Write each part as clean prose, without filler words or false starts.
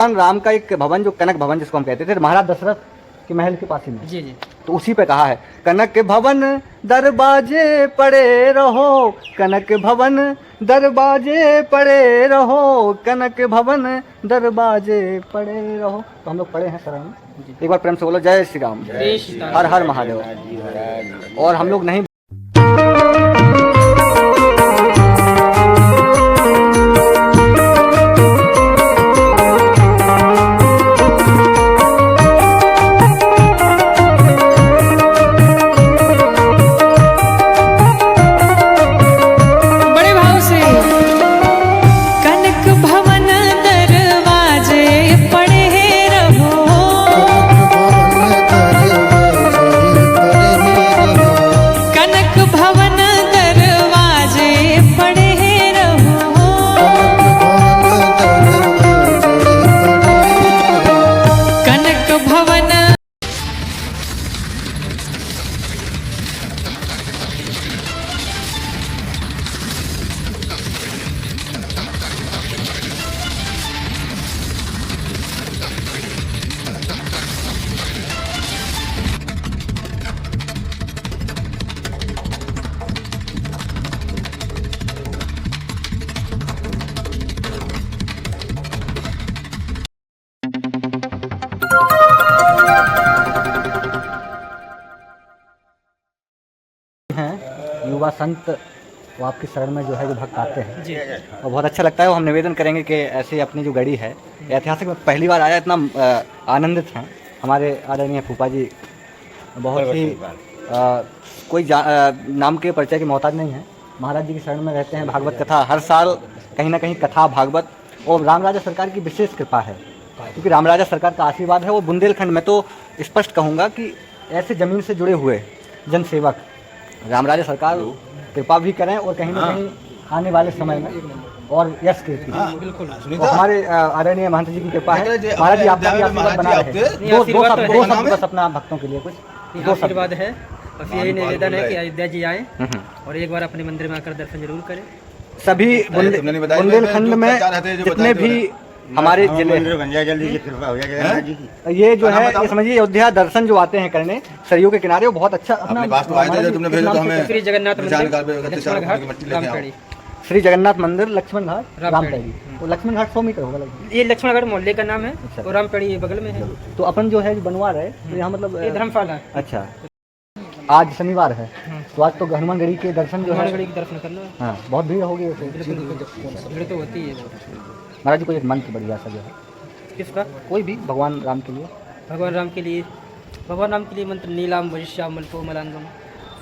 भगवान राम का एक भवन जो कनक भवन जिसको हम कहते थे महाराज दशरथ के महल के पास ही में, जी जी, तो उसी पे कहा है कनक भवन दरवाजे पड़े रहो, कनक भवन दरवाजे पड़े रहो, कनक भवन दरवाजे पड़े रहो। तो हम लोग पढ़े हैं शरण में, एक बार प्रेम से बोलो जय श्री राम, जय श्री राम। हर हर महादेव। और हम लोग नहीं हैं युवा संत, वो आपकी शरण में जो है जो भक्त आते हैं जी। और बहुत अच्छा लगता है। वो हम निवेदन करेंगे कि ऐसे अपनी जो गढ़ी है ऐतिहासिक में पहली बार आया, इतना आनंदित हैं हमारे आदरणीय फूफा जी। बहुत ही कोई नाम के परिचय की मोहताज नहीं है, महाराज जी की शरण में रहते हैं। भागवत कथा हर साल कहीं ना कहीं कथा भागवत, और राम राजा सरकार की विशेष कृपा है, क्योंकि राम राजा सरकार का आशीर्वाद है। वो बुंदेलखंड में तो स्पष्ट कहूँगा कि ऐसे ज़मीन से जुड़े हुए जनसेवक राम राजा सरकार कृपा भी करें, और कहीं ना कहीं आने वाले समय में और यश के बिल्कुल हमारे आदरणीय महंत जी की कृपा है। महाराज जी आपका भी आशीर्वाद बना रहे। दो शब्द बस अपना भक्तों के लिए कुछ दो आशीर्वाद है। बस यही निवेदन है कि अयोध्या जी आए और एक बार अपने मंदिर में आकर दर्शन जरूर करें। सभी बुंदेलखंड में जितने भी हमारे जिले ये जो है ये समझिए अयोध्या दर्शन जो आते हैं करने सरयू के किनारे, वो बहुत अच्छा अपना श्री जगन्नाथ मंदिर श्री जगन्नाथ मंदिर लक्ष्मण घाट रामपेड़ी। वो लक्ष्मण घाट 100 मीटर होगा लगभग। ये लक्ष्मण घाट मोहल्ले का नाम है और रामपेड़ी बगल में है। तो अपन जो है बनवा रहे तो यहाँ मतलब ये धर्मशाला है। अच्छा, आज शनिवार है तो आज तो हनुमानगढ़ी के दर्शन जो है हनुमानगढ़ी के दर्शन करना है। हाँ, बहुत भीड़ होगी वैसे। भीड़ तो होती है। महाराज जी को एक मंत्र बढ़िया सा जो है किसका? कोई भी भगवान राम के लिए। भगवान राम के लिए मंत्र नीलाम वजिष्याम मल्को मलांगम।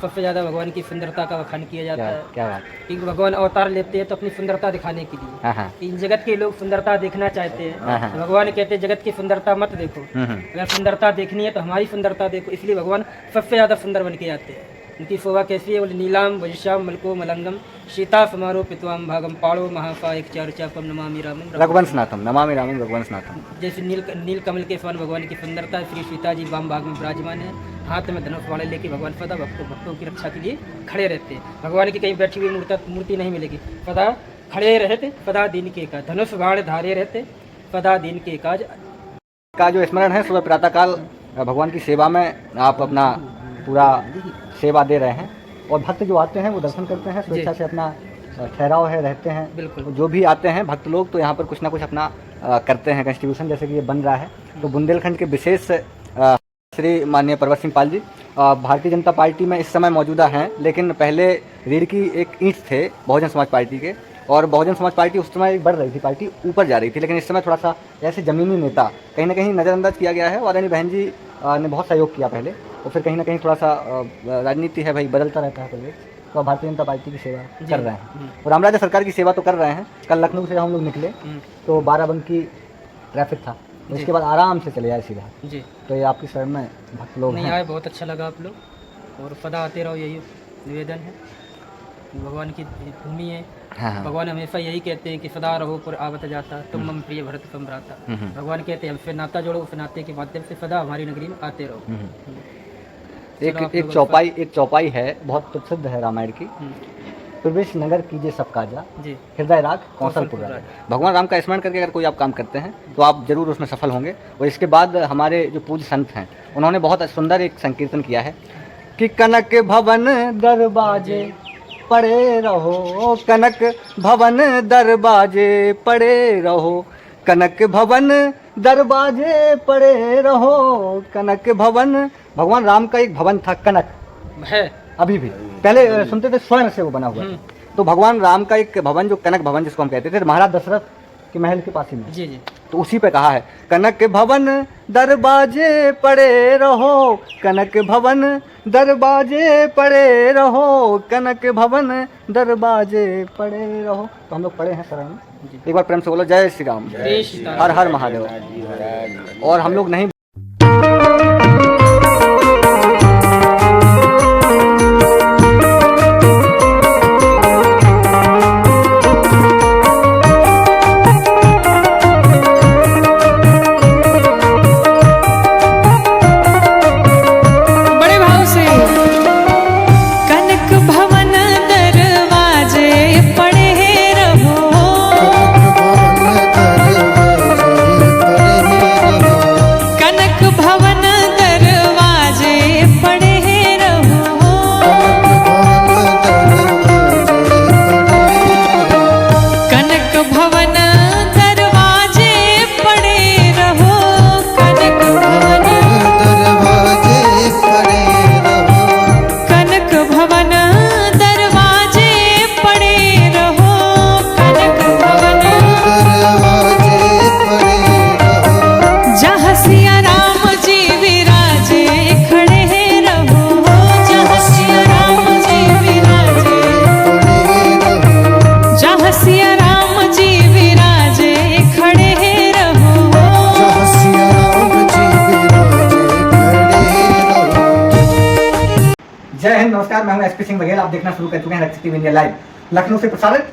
सबसे ज़्यादा भगवान की सुंदरता का बखान किया जाता है। क्या बात? क्योंकि भगवान अवतार लेते हैं तो अपनी सुंदरता दिखाने के लिए। इन जगत के लोग सुंदरता देखना चाहते हैं, तो भगवान कहते हैं जगत की सुंदरता मत देखो, अगर सुंदरता देखनी है तो हमारी सुंदरता देखो। इसलिए भगवान सबसे ज़्यादा सुंदर बन के आते हैं। उनकी शोभा कैसी है? बोले नीलाम वजिष्याम मल्को मलंगम सीता समारोह पित्वाम भागम पाड़ो महापा एक चार चापम नमामि रामम रघुवंशनाथम नमामि रामम रघुवंशनाथम। जैसे नील कमल के समान भगवान की सुंदरता। श्री सीता जी वाम भाग में विराजमान है, हाथ में धनुष वाले लेके भगवान सदा भक्तों की रक्षा के लिए खड़े रहते हैं। भगवान की कहीं बैठी हुई मूर्ति नहीं मिलेगी, सदा खड़े रहते, सदा दिन के काज धनुष बाण धारे रहते, सदा दिन के काज का जो स्मरण है। सुबह प्रातःकाल भगवान की सेवा में आप अपना पूरा सेवा दे रहे हैं, और भक्त जो आते हैं वो दर्शन करते हैं, स्वेच्छा से अपना ठहराव है रहते हैं। बिल्कुल जो भी आते हैं भक्त लोग तो यहाँ पर कुछ ना कुछ अपना करते हैं कंट्रीब्यूशन, जैसे कि ये बन रहा है। तो बुंदेलखंड के विशेष श्री माननीय पर्वत सिंह पाल जी भारतीय जनता पार्टी में इस समय मौजूदा हैं, लेकिन पहले रीढ़ की एक ईंट थे बहुजन समाज पार्टी के, और बहुजन समाज पार्टी उस समय बढ़ रही थी, पार्टी ऊपर जा रही थी। लेकिन इस समय थोड़ा सा ऐसे ज़मीनी नेता कहीं ना कहीं नज़रअंदाज किया गया है। और आदरणीय बहन जी ने बहुत सहयोग किया पहले, और फिर कहीं ना कहीं थोड़ा सा राजनीति है भाई, बदलता रहता है पहले। तो भारतीय जनता पार्टी की सेवा कर रहे हैं और राम राजा सरकार की सेवा तो कर रहे हैं। कल लखनऊ से हम लोग निकले तो बाराबंकी ट्रैफिक था, उसके बाद आराम से चले आए सीधा जी। तो ये आपकी शरण में भक्त लोग नहीं आए, बहुत अच्छा लगा आप लोग, और सदा आते रहो, यही निवेदन है। भगवान की भूमि है। हाँ। भगवान हमेशा यही कहते हैं कि सदा रहो पर आवत जाता, तुम मम प्रिय भरत तुम भ्राता। भगवान कहते हैं हमसे नाता जोड़ो, उस नाते के माध्यम से सदा हमारी नगरी में आते रहो। एक चौपाई है बहुत प्रसिद्ध है रामायण की, प्रवेश नगर कीजिए सब काजा, जी हृदय राग कौशलपुर राग। भगवान राम का स्मरण करके अगर कोई आप काम करते हैं तो आप जरूर उसमें सफल होंगे। और इसके बाद हमारे जो पूज्य संत हैं उन्होंने बहुत सुंदर एक संकीर्तन किया है कि कनक भवन दरवाजे पड़े रहो, कनक भवन दरवाजे पड़े रहो, कनक भवन दरवाजे पड़े रहो, कनक भवन। भगवान राम का एक भवन था कनक है, अभी भी, पहले सुनते थे स्वर्ण से वो बना हुआ है। तो भगवान राम का एक भवन जो कनक भवन जिसको हम कहते थे, महाराज दशरथ के महल के पास ही में, जी जी, तो उसी पे कहा है कनक भवन दरवाजे पड़े रहो, कनक भवन दरवाजे पड़े रहो, कनक भवन दरवाजे पड़े रहो। तो हम लोग पढ़े हैं शरण में, एक बार प्रेम से बोलो जय श्री राम, जय श्री राम, हर हर महादेव। और हम लोग नहीं नमस्कार, मैं हूं एसपी सिंह बघेल। आप देखना शुरू कर चुके हैं रक्षक टीवी इंडिया लाइव लखनऊ से प्रसारित।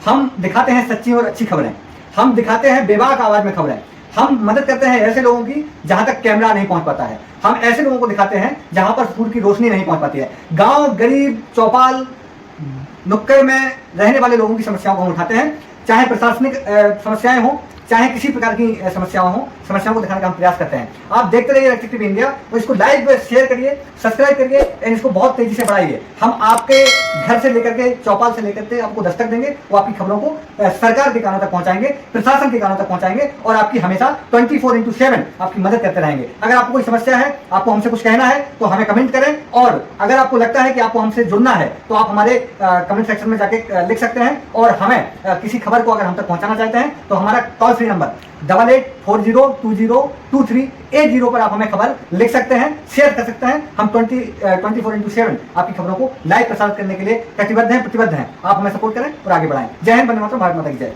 हम दिखाते हैं सच्ची और अच्छी खबरें, हम दिखाते हैं बेबाक आवाज में खबरें, हम मदद करते हैं ऐसे लोगों की जहां तक कैमरा नहीं पहुंच पाता है, हम ऐसे लोगों को दिखाते हैं जहां पर सूर्य की रोशनी नहीं पहुंच पाती है। गांव, गरीब, चौपाल, नुक्कड़ में रहने वाले लोगों की समस्याओं को हम उठाते हैं, चाहे प्रशासनिक समस्याएं हो, चाहे किसी प्रकार की समस्याओं हो, समस्याओं को दिखाने का हम प्रयास करते हैं। आप देखते रहिए रक्षक टीवी इंडिया, तो इसको लाइक शेयर करिए, सब्सक्राइब करिए और इसको बहुत तेजी से बढ़ाइए। हम आपके घर से लेकर के, चौपाल से लेकर के आपको दस्तक देंगे, वो आपकी खबरों को सरकार के कानों तक पहुंचाएंगे, प्रशासन के कानों तक पहुंचाएंगे और आपकी हमेशा 24/7 आपकी मदद करते रहेंगे। अगर आपको कोई समस्या है, आपको हमसे कुछ कहना है तो हमें कमेंट करें, और अगर आपको लगता है कि आपको हमसे जुड़ना है तो आप हमारे कमेंट सेक्शन में जाके लिख सकते हैं। और हमें किसी खबर को अगर हम तक पहुंचाना चाहते हैं तो हमारा टोल फ्री नंबर 8840202380 पर आप हमें खबर लिख सकते हैं, शेयर कर सकते हैं। हम 24/7 आपकी खबरों को लाइव प्रसारित करने के लिए कटिबद्ध हैं, प्रतिबद्ध हैं। आप हमें सपोर्ट करें और आगे बढ़ाएं। जय हिंद, वंदे मातरम, भारत माता की जय।